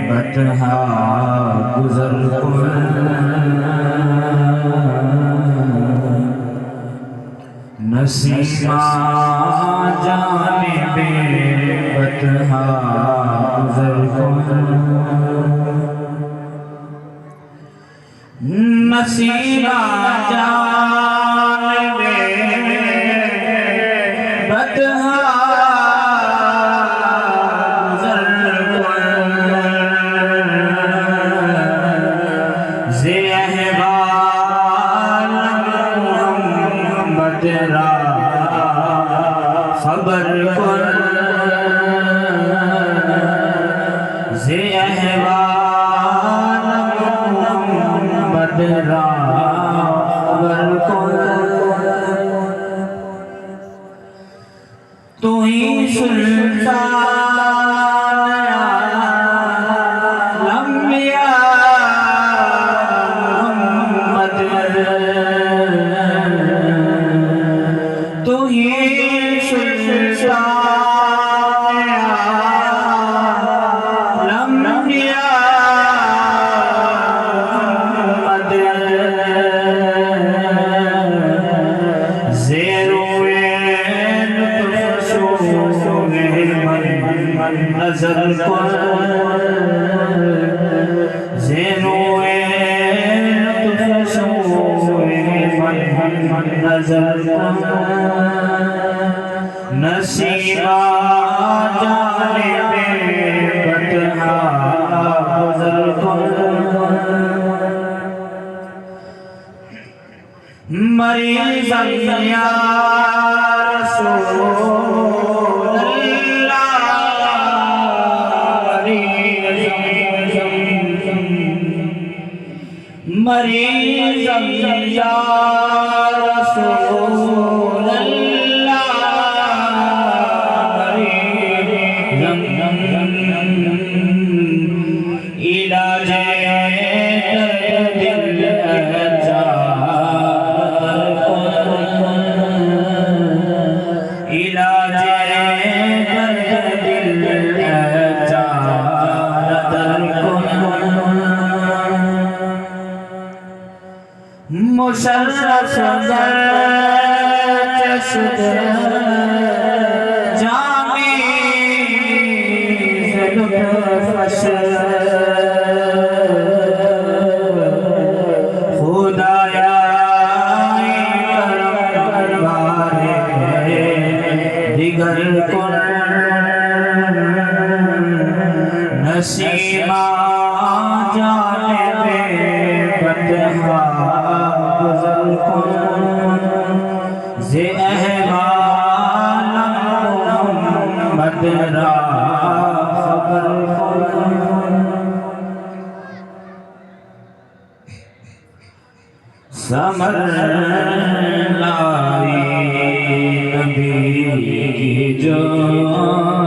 بتہا گزر نسیمہ جانب بتہا گزر نسیمہ جانب بتہا خبر کن زی احوال محمد را خبر کن تو ہی سلطان الانبیاء محمد تو ہی نظر کن زینوے لطف شوے من نظر کن نسیمہ جانب بتہا گزر کن مریضاً یا رسول مریضاً یا رسول اللہ مریضاً علاج دل علاج دل مشرف چشد جامی لطفش خدایا کرم بارے دیگر کن نسیمہ جانب بتہا گزر کن زی احوال محمد را خبر کن سمر لائی نبی جو